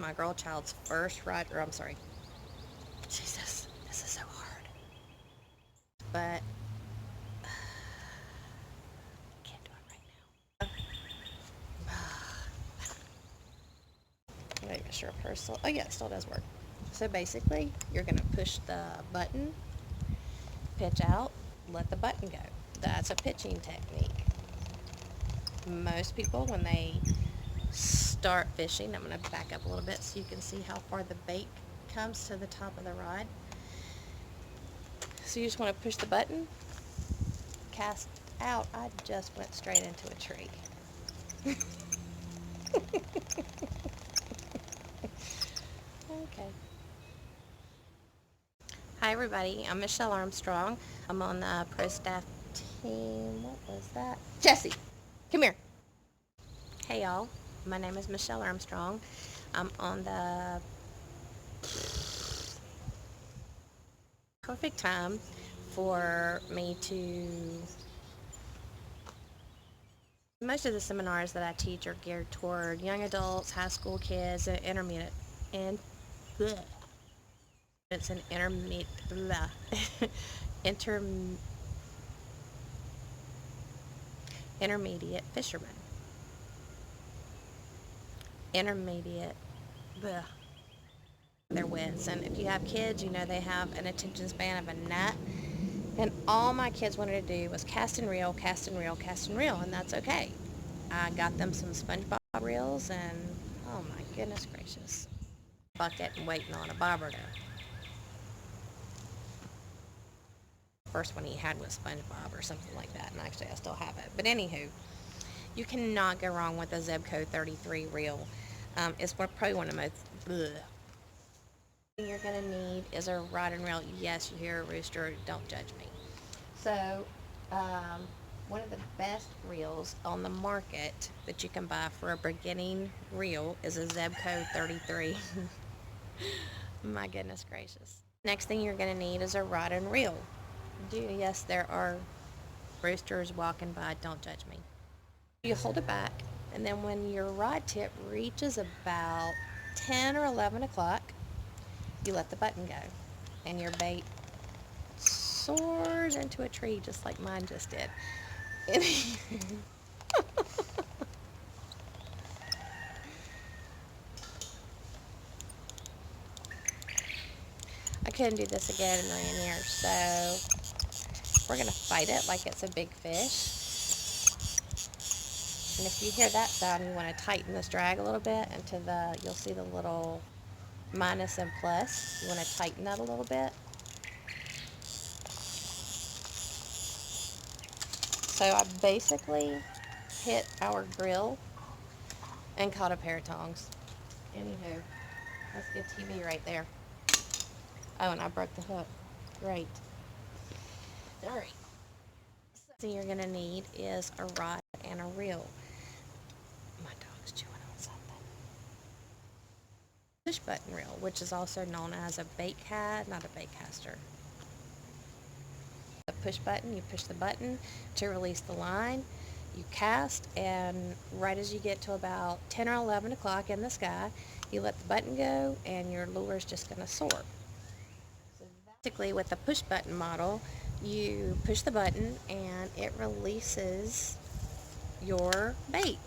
my girl child's first ride, or I'm sorry, Jesus, this is so hard. But can't do it right now. Make sure her still, oh yeah, it still does work. So basically, you're gonna push the button, pitch out, let the button go. That's a pitching technique. Most people, when they start fishing, I'm gonna back up a little bit so you can see how far the bait comes to the top of the rod. So you just want to push the button, cast out. I just went straight into a tree. Okay. Hi everybody, I'm Michelle Armstrong. I'm on the pro staff team. What was that? Jesse, come here. Hey y'all, my name is Michelle Armstrong. I'm on the perfect time for me to... Most of the seminars that I teach are geared toward young adults, high school kids, and intermediate, and bleh. It's an intermediate, intermediate fishermen. Intermediate, bleh. Their wits, and if you have kids, you know they have an attention span of a gnat. And all my kids wanted to do was cast and reel, cast and reel, cast and reel, and that's okay. I got them some SpongeBob reels, and oh my goodness gracious, bucket and waiting on a bobber to... First one he had was SpongeBob or something like that, and actually I still have it. But anywho, you cannot go wrong with a Zebco 33 reel. It's probably one of the most... Bleh. You're going to need is a rod and reel. Yes, you hear a rooster, don't judge me. So, one of the best reels on the market that you can buy for a beginning reel is a Zebco 33. My goodness gracious. Next thing you're going to need is a rod and reel. Yes, there are roosters walking by, don't judge me. You hold it back, and then when your rod tip reaches about 10 or 11 o'clock, you let the button go, and your bait soars into a tree just like mine just did. I couldn't do this again in a million years, so we're going to fight it like it's a big fish. And if you hear that sound, you want to tighten this drag a little bit into the, you'll see the little minus and plus. You want to tighten that a little bit. So I basically hit our grill and caught a pair of tongs. Anywho, that's good TV right there. Oh, and I broke the hook. Great. All right. So you're going to need is a rod and a reel. My dog's chewing on something. Push button reel, which is also known as a bait cast, not a bait caster. The push button, you push the button to release the line. You cast, and right as you get to about 10 or 11 o'clock in the sky, you let the button go, and your lure is just going to soar. So basically, with the push button model, you push the button, and it releases your bait.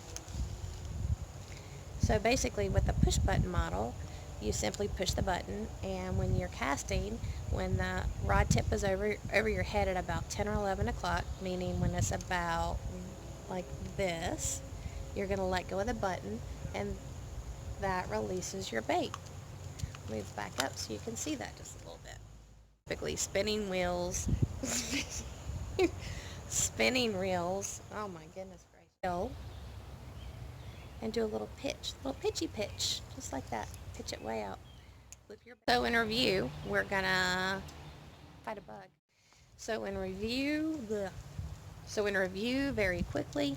So basically, with the push button model, you simply push the button, and when you're casting, when the rod tip is over your head at about 10 or 11 o'clock, meaning when it's about like this, you're going to let go of the button, and that releases your bait. Move back up so you can see that just a little bit. Typically spinning wheels, spinning reels, oh my goodness gracious. And do a little pitch, little pitchy pitch, just like that. Pitch it way out. So in review, we're gonna fight a bug. So in review, very quickly,